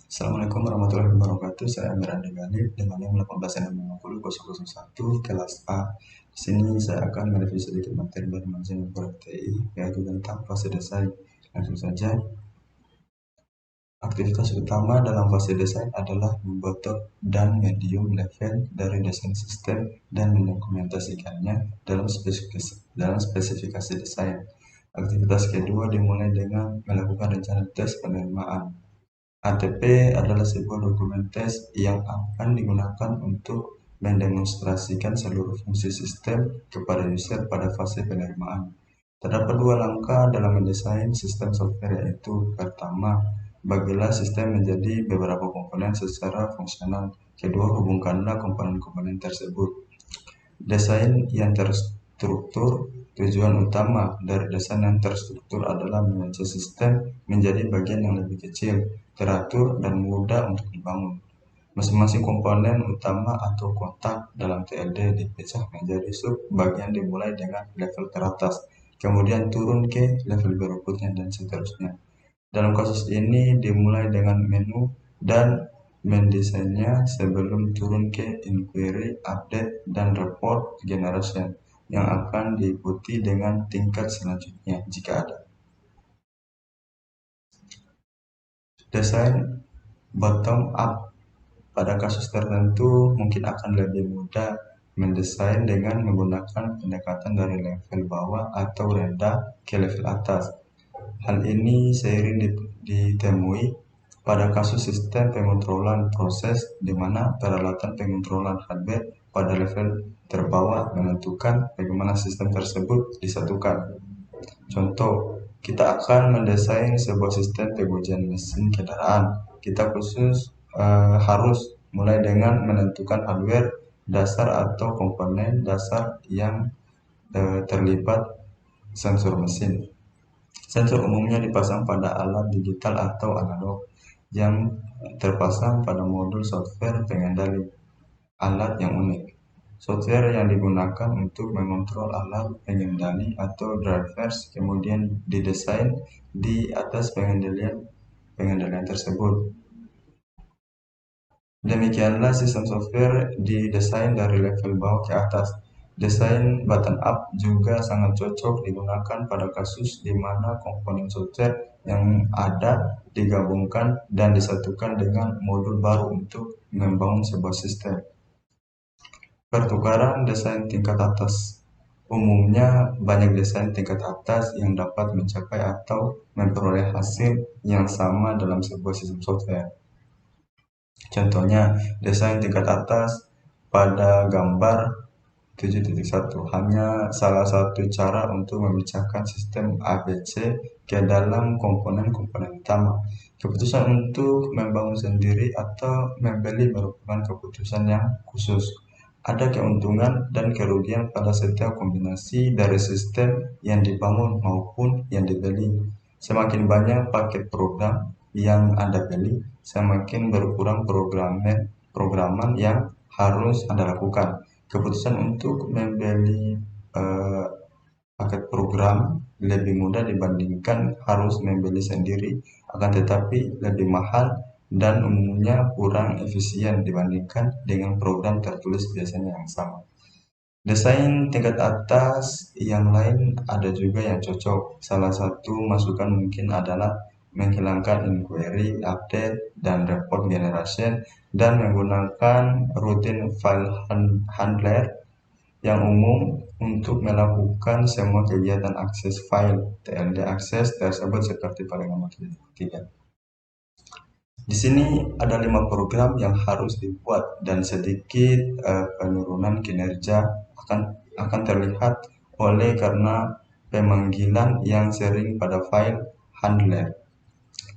Assalamualaikum warahmatullahi wabarakatuh. Saya Amir Andi Galib dengan NIM 1865001 kelas A. Di sini saya akan mereview sedikit materi dari Management Proyek TI, yaitu tentang fase desain. Langsung saja. Aktivitas utama dalam fase desain adalah membuat top dan medium level dari desain sistem dan mendokumentasikannya dalam spesifikasi desain. Aktivitas kedua dimulai dengan melakukan rencana tes penerimaan. ATP adalah sebuah dokumen tes yang akan digunakan untuk mendemonstrasikan seluruh fungsi sistem kepada user pada fase penerimaan. Terdapat dua langkah dalam mendesain sistem software, yaitu pertama, bagilah sistem menjadi beberapa komponen secara fungsional. Kedua, hubungkanlah komponen-komponen tersebut. Desain yang terstruktur. Tujuan utama dari desain yang terstruktur adalah memecah sistem menjadi bagian yang lebih kecil, teratur, dan mudah untuk dibangun. Masing-masing komponen utama atau kotak dalam TLD dipecah menjadi sub-bagian dimulai dengan level teratas, kemudian turun ke level berikutnya, dan seterusnya. Dalam kasus ini dimulai dengan menu dan mendesainnya sebelum turun ke inquiry, update, dan report generation yang akan diikuti dengan tingkat selanjutnya jika ada. Desain bottom up. Pada kasus tertentu mungkin akan lebih mudah mendesain dengan menggunakan pendekatan dari level bawah atau rendah ke level atas. Hal ini sering ditemui pada kasus sistem pengontrolan proses, di mana peralatan pengontrolan hardware pada level terbawah menentukan bagaimana sistem tersebut disatukan. Contoh, kita akan mendesain sebuah sistem pengujian mesin kendaraan. Kita harus mulai dengan menentukan hardware dasar atau komponen dasar yang terlibat sensor mesin. Sensor umumnya dipasang pada alat digital atau analog yang terpasang pada modul software pengendali alat yang unik. Software yang digunakan untuk mengontrol alat pengendali atau drivers kemudian didesain di atas pengendalian tersebut. Demikianlah sistem software didesain dari level bawah ke atas. Desain bottom up juga sangat cocok digunakan pada kasus di mana komponen software yang ada digabungkan dan disatukan dengan modul baru untuk membangun sebuah sistem. Pertukaran desain tingkat atas. Umumnya, banyak desain tingkat atas yang dapat mencapai atau memperoleh hasil yang sama dalam sebuah sistem software. Contohnya, desain tingkat atas pada gambar 7.1 hanya salah satu cara untuk memecahkan sistem ABC ke dalam komponen-komponen utama. Keputusan untuk membangun sendiri atau membeli merupakan keputusan yang khusus. Ada keuntungan dan kerugian pada setiap kombinasi dari sistem yang dibangun maupun yang dibeli. Semakin banyak paket program yang Anda beli, semakin berkurang programan yang harus Anda lakukan. Keputusan untuk membeli paket program lebih mudah dibandingkan harus membeli sendiri, akan tetapi lebih mahal dan umumnya kurang efisien dibandingkan dengan program tertulis biasanya yang sama. Desain tingkat atas yang lain ada juga yang cocok. Salah satu masukan mungkin adalah menghilangkan inquiry, update, dan report generation dan menggunakan routine file handler yang umum untuk melakukan semua kegiatan akses file TLD akses tersebut seperti pada nomor 3. Di sini ada 5 program yang harus dibuat dan sedikit penurunan kinerja akan terlihat oleh karena pemanggilan yang sering pada file handler.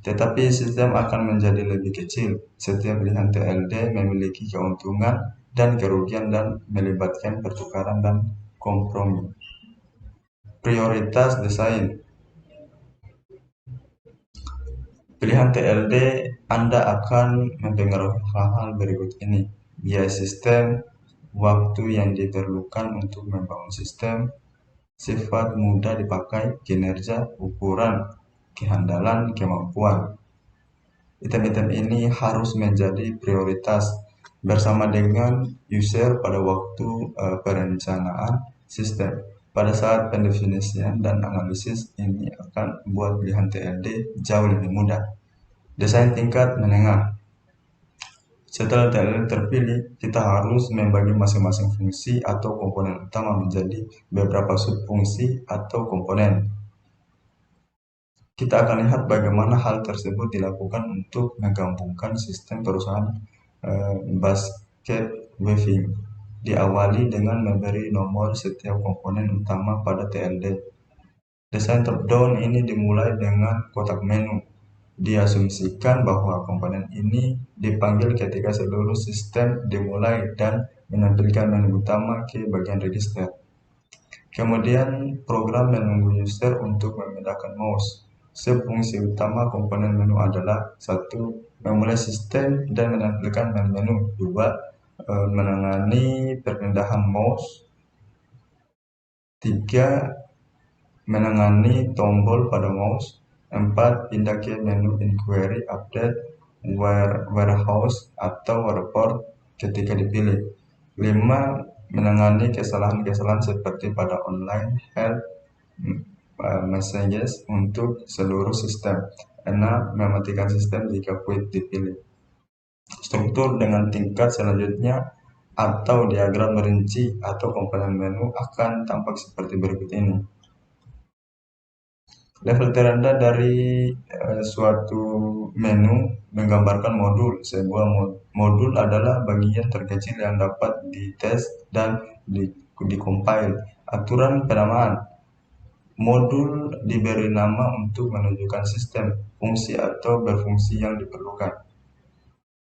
Tetapi sistem akan menjadi lebih kecil. Setiap pilihan TLD memiliki keuntungan dan kerugian dan melibatkan pertukaran dan kompromi. Prioritas desain. Pilihan TLD Anda akan mempengaruhi hal-hal berikut ini: biaya sistem, waktu yang diperlukan untuk membangun sistem, sifat mudah dipakai, kinerja, ukuran, kehandalan, kemampuan. Item-item ini harus menjadi prioritas bersama dengan user pada waktu perencanaan sistem. Pada saat pendefinisian dan analisis ini akan membuat pilihan TLD jauh lebih mudah. Desain tingkat menengah. Setelah TLD terpilih, kita harus membagi masing-masing fungsi atau komponen utama menjadi beberapa subfungsi atau komponen. Kita akan lihat bagaimana hal tersebut dilakukan untuk menggabungkan sistem perusahaan basket weaving. Diawali dengan memberi nomor setiap komponen utama pada TLD. Desain top-down ini dimulai dengan kotak menu. Diasumsikan bahwa komponen ini dipanggil ketika seluruh sistem dimulai dan menampilkan menu utama ke bagian register. Kemudian program menunggu user untuk memindahkan mouse. Fungsi utama komponen menu adalah 1. Memulai sistem dan menampilkan menu. 2. Menangani perpindahan mouse. 3. Menangani tombol pada mouse. 4. Pindah ke menu inquiry, update, warehouse, atau report ketika dipilih. 5. Menangani kesalahan-kesalahan seperti pada online help messages untuk seluruh sistem. 6. Mematikan sistem jika quit dipilih. Struktur dengan tingkat selanjutnya atau diagram merinci atau komponen menu akan tampak seperti berikut ini. Level terendah dari suatu menu menggambarkan modul. Sebuah modul adalah bagian terkecil yang dapat dites dan dikompil. Aturan penamaan. Modul diberi nama untuk menunjukkan sistem, fungsi atau berfungsi yang diperlukan.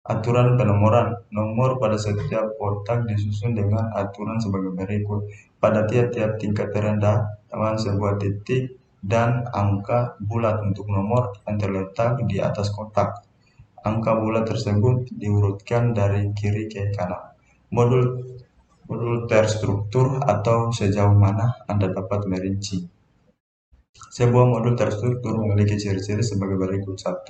Aturan penomoran. Nomor pada setiap kotak disusun dengan aturan sebagai berikut. Pada tiap-tiap tingkat terendah, tambahkan sebuah titik dan angka bulat untuk nomor yang terletak di atas kotak. Angka bulat tersebut diurutkan dari kiri ke kanan. Modul terstruktur atau sejauh mana Anda dapat merinci. Sebuah modul terstruktur memiliki ciri-ciri sebagai berikut. 1.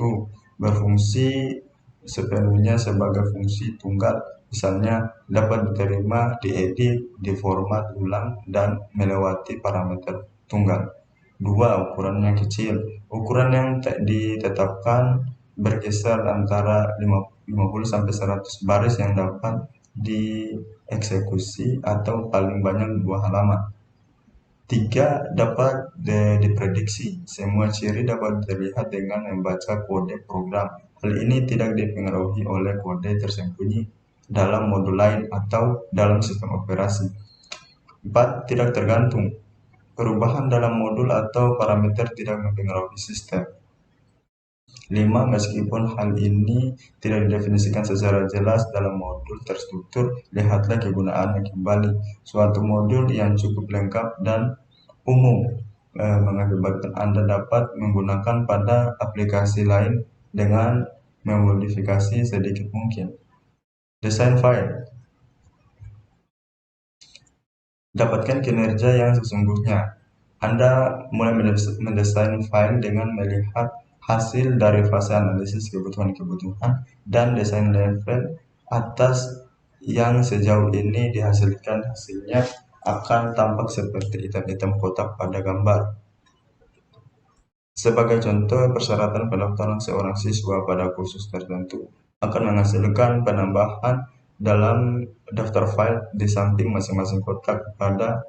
Berfungsi sepenuhnya sebagai fungsi tunggal, misalnya dapat diterima, diedit, diformat ulang, dan melewati parameter tunggal. 2. Ukurannya kecil. Ukuran yang ditetapkan berkisar antara 50-100 baris yang dapat dieksekusi atau paling banyak 2 halaman. 3. Dapat diprediksi. Semua ciri dapat terlihat dengan membaca kode program. Hal ini tidak dipengaruhi oleh kode tersembunyi dalam modul lain atau dalam sistem operasi. 4. Tidak tergantung. Perubahan dalam modul atau parameter tidak mempengaruhi sistem. 5. Meskipun hal ini tidak didefinisikan secara jelas dalam modul terstruktur, lihatlah kegunaannya kembali. Suatu modul yang cukup lengkap dan umum mengakibatkan Anda dapat menggunakan pada aplikasi lain dengan memodifikasi sedikit mungkin. Desain file. Dapatkan kinerja yang sesungguhnya. Anda mulai mendesain file dengan melihat hasil dari fase analisis kebutuhan dan desain level atas yang sejauh ini dihasilkan. Hasilnya akan tampak seperti item-item kotak pada gambar. Sebagai contoh, persyaratan pendaftaran seorang siswa pada kursus tertentu akan menghasilkan penambahan dalam daftar file di samping masing-masing kotak pada.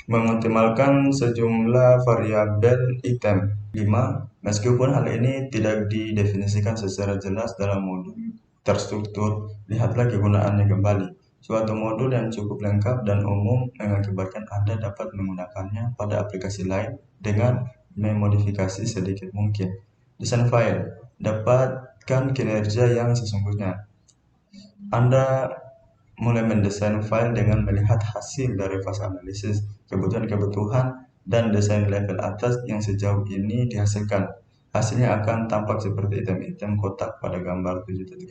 Mengoptimalkan sejumlah variabel item. 5. Meskipun hal ini tidak didefinisikan secara jelas dalam modul terstruktur, lihatlah kegunaannya kembali. Suatu modul yang cukup lengkap dan umum mengakibatkan Anda dapat menggunakannya pada aplikasi lain dengan memodifikasi sedikit mungkin. Desain file. Dapatkan kinerja yang sesungguhnya. Anda mulai mendesain file dengan melihat hasil dari fase analisis, kebutuhan dan desain level atas yang sejauh ini dihasilkan. Hasilnya akan tampak seperti item-item kotak pada gambar 7.6.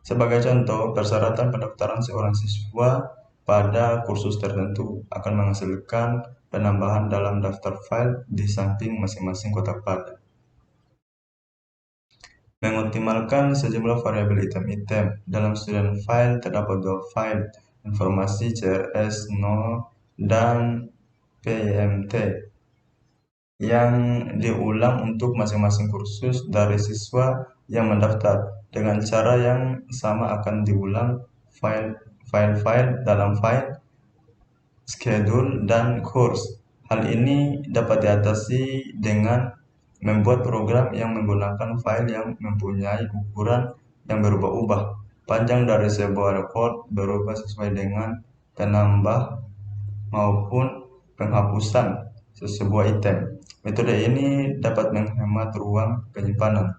Sebagai contoh, persyaratan pendaftaran seorang siswa pada kursus tertentu akan menghasilkan penambahan dalam daftar file di samping masing-masing kotak pada. Mengoptimalkan sejumlah variabel item-item. Dalam student file terdapat dua file, informasi CRS 0 dan PIMT, yang diulang untuk masing-masing kursus dari siswa yang mendaftar. Dengan cara yang sama akan diulang file-file dalam file schedule dan course. Hal ini dapat diatasi dengan membuat program yang menggunakan file yang mempunyai ukuran yang berubah-ubah. Panjang dari sebuah record berubah sesuai dengan penambah maupun penghapusan sebuah item. Metode ini dapat menghemat ruang penyimpanan.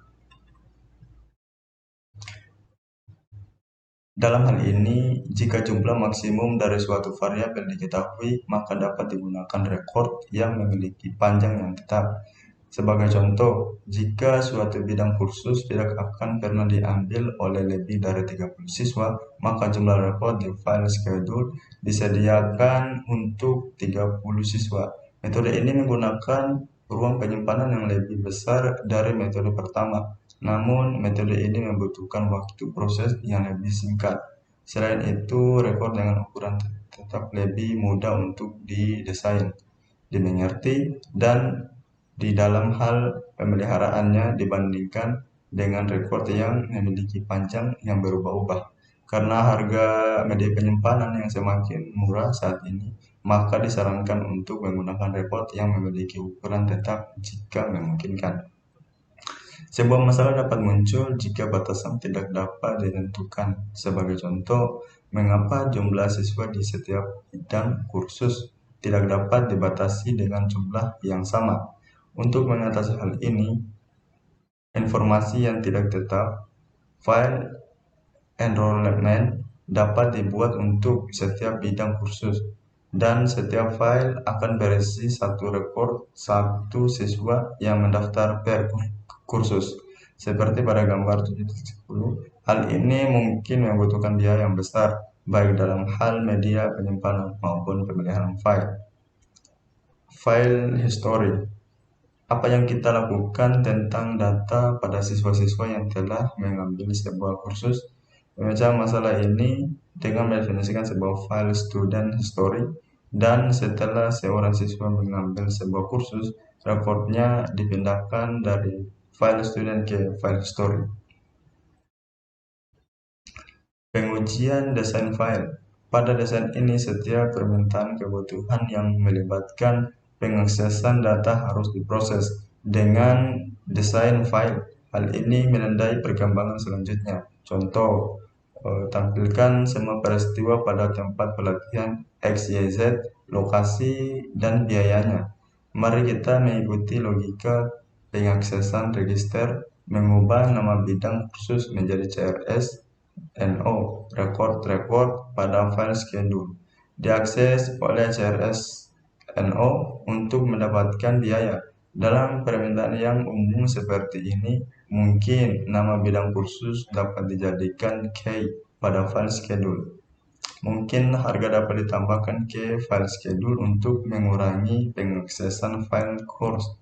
Dalam hal ini, jika jumlah maksimum dari suatu variabel diketahui, maka dapat digunakan record yang memiliki panjang yang tetap. Sebagai contoh, jika suatu bidang kursus tidak akan pernah diambil oleh lebih dari 30 siswa, maka jumlah record di file schedule disediakan untuk 30 siswa. Metode ini menggunakan ruang penyimpanan yang lebih besar dari metode pertama. Namun, metode ini membutuhkan waktu proses yang lebih singkat. Selain itu, record dengan ukuran tetap lebih mudah untuk didesain, dimengerti, dan di dalam hal pemeliharaannya dibandingkan dengan record yang memiliki panjang yang berubah-ubah. Karena harga media penyimpanan yang semakin murah saat ini, maka disarankan untuk menggunakan record yang memiliki ukuran tetap jika memungkinkan. Sebuah masalah dapat muncul jika batasan tidak dapat ditentukan. Sebagai contoh, mengapa jumlah siswa di setiap bidang kursus tidak dapat dibatasi dengan jumlah yang sama. Untuk mengatasi hal ini, informasi yang tidak tetap, file enrollment, dapat dibuat untuk setiap bidang kursus, dan setiap file akan berisi satu rekor satu siswa yang mendaftar per kursus. Seperti pada gambar 7.10, hal ini mungkin membutuhkan biaya yang besar, baik dalam hal media penyimpanan maupun pemeliharaan file. File history. Apa yang kita lakukan tentang data pada siswa-siswa yang telah mengambil sebuah kursus? Memecah masalah ini dengan mendefinisikan sebuah file student history, dan setelah seorang siswa mengambil sebuah kursus, rekornya dipindahkan dari file student ke file history. Pengujian desain file. Pada desain ini, setiap permintaan kebutuhan yang melibatkan pengaksesan data harus diproses dengan desain file. Hal ini menandai perkembangan selanjutnya. Contoh, tampilkan semua peristiwa pada tempat pelatihan XYZ, lokasi, dan biayanya. Mari kita mengikuti logika pengaksesan register, mengubah nama bidang kursus menjadi CRS NO, record pada file schedule. Diakses oleh CRS NO untuk mendapatkan biaya. Dalam permintaan yang umum seperti ini, mungkin nama bidang kursus dapat dijadikan key pada file schedule. Mungkin harga dapat ditambahkan ke file schedule untuk mengurangi pengaksesan file course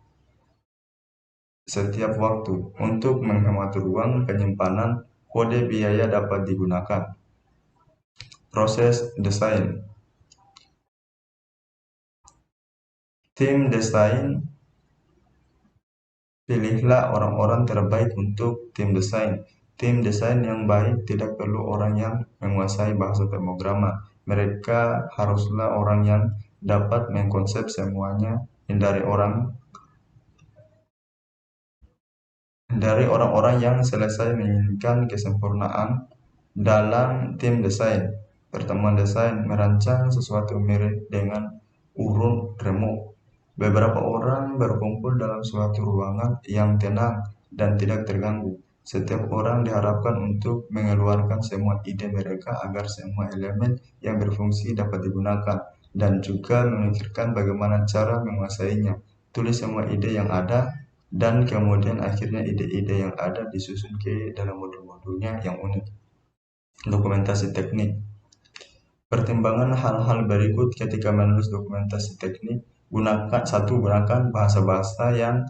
setiap waktu. Untuk menghemat ruang penyimpanan, kode biaya dapat digunakan. Proses desain. Tim desain. Pilihlah orang-orang terbaik untuk tim desain. Tim desain yang baik tidak perlu orang yang menguasai bahasa pemrograman. Mereka haruslah orang yang dapat mengkonsep semuanya. Hindari orang-orang yang selesai menginginkan kesempurnaan dalam tim desain. Pertemuan desain merancang sesuatu mirip dengan urun remote. Beberapa orang berkumpul dalam suatu ruangan yang tenang dan tidak terganggu. Setiap orang diharapkan untuk mengeluarkan semua ide mereka agar semua elemen yang berfungsi dapat digunakan, dan juga memikirkan bagaimana cara menguasainya. Tulis semua ide yang ada, dan kemudian akhirnya ide-ide yang ada disusun ke dalam modul-modulnya yang unik. Dokumentasi teknik. Pertimbangan hal-hal berikut ketika menulis dokumentasi teknik. Gunakan bahasa-bahasa yang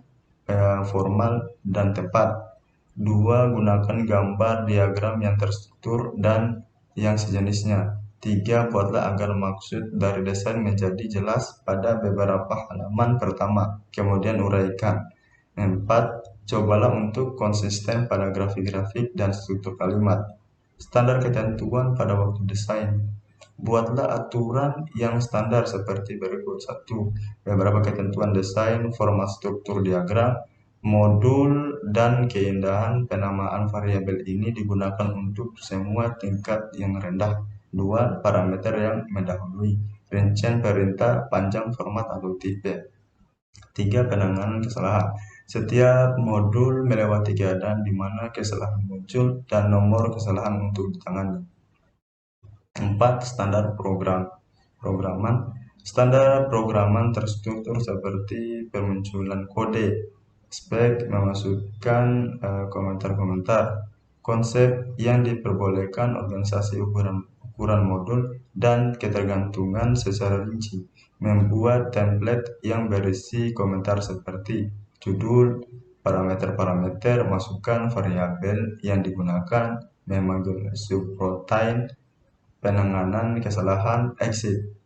formal dan tepat. 2. Gunakan gambar diagram yang terstruktur dan yang sejenisnya. 3. Buatlah agar maksud dari desain menjadi jelas pada beberapa halaman pertama, kemudian uraikan. 4. Cobalah untuk konsisten pada grafik-grafik dan struktur kalimat. Standar ketentuan pada waktu desain. Buatlah aturan yang standar seperti berikut. 1. Beberapa ketentuan desain, format struktur diagram, modul, dan keindahan penamaan variabel ini digunakan untuk semua tingkat yang rendah. 2. Parameter yang mendahului. Rincian perintah, panjang, format, atau tipe. 3. Penanganan kesalahan. Setiap modul melewati keadaan di mana kesalahan muncul dan nomor kesalahan untuk ditangani. 4. Standar programan. Standar programan terstruktur seperti permunculan kode, spek, memasukkan komentar-komentar, konsep yang diperbolehkan, organisasi ukuran modul, dan ketergantungan secara rinci. Membuat template yang berisi komentar seperti judul, parameter-parameter, masukan variabel yang digunakan, memanggil subroutine, penanganan kesalahan, exit.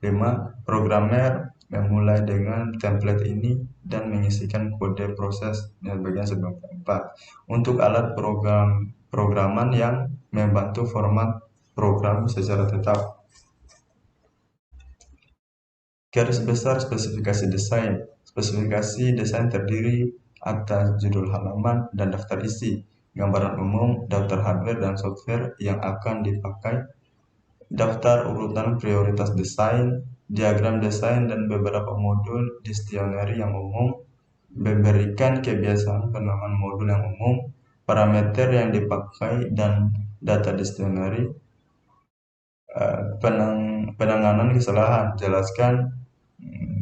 5. Programmer memulai dengan template ini dan mengisikan kode proses bagian 94 untuk alat programan yang membantu format program secara tetap. Garis besar spesifikasi desain. Spesifikasi desain terdiri atas judul halaman dan daftar isi, gambaran umum, daftar hardware dan software yang akan dipakai, daftar urutan prioritas desain, diagram desain, dan beberapa modul dictionary yang umum, memberikan kebiasaan penamaan modul yang umum, parameter yang dipakai, dan data dictionary. Penanganan kesalahan, jelaskan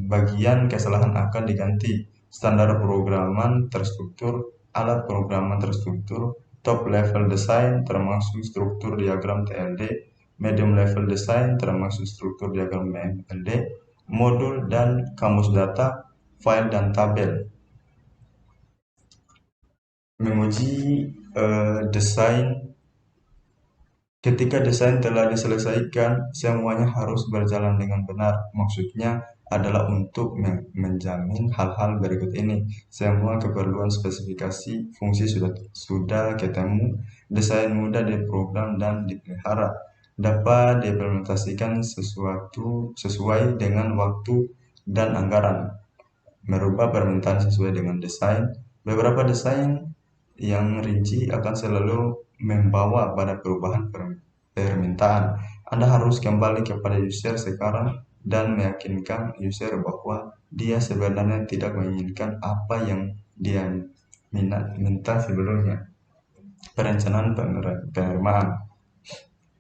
bagian kesalahan akan diganti, standar programan terstruktur, alat programan terstruktur, top level design termasuk struktur diagram TLD, medium level design termasuk struktur diagram MLD, modul dan kamus data, file dan tabel. Menguji desain. Ketika desain telah diselesaikan, semuanya harus berjalan dengan benar. Maksudnya adalah untuk menjamin hal-hal berikut ini. Semua keperluan spesifikasi fungsi sudah ketemu, desain mudah diprogram dan dipelihara, dapat diimplementasikan sesuai dengan waktu dan anggaran, merubah permintaan sesuai dengan desain. Beberapa desain yang rinci akan selalu membawa pada perubahan permintaan. Anda harus kembali kepada user sekarang dan meyakinkan user bahwa dia sebenarnya tidak menginginkan apa yang dia minta sebelumnya. Perencanaan penerimaan.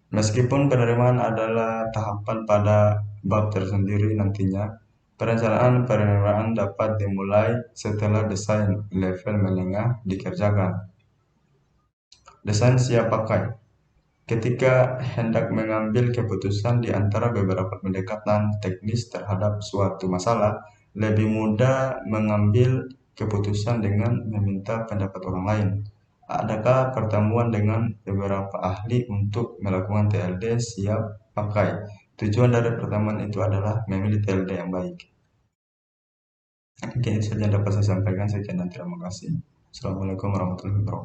Meskipun penerimaan adalah tahapan pada bab tersendiri nantinya, perencanaan penerimaan dapat dimulai setelah desain level menengah dikerjakan. Desain siap pakai. Ketika hendak mengambil keputusan di antara beberapa pendekatan teknis terhadap suatu masalah, lebih mudah mengambil keputusan dengan meminta pendapat orang lain. Adakah pertemuan dengan beberapa ahli untuk melakukan TLD siap pakai? Tujuan dari pertemuan itu adalah memilih TLD yang baik. Oke, itu saja yang dapat saya sampaikan. Sekian dan terima kasih. Assalamualaikum warahmatullahi wabarakatuh.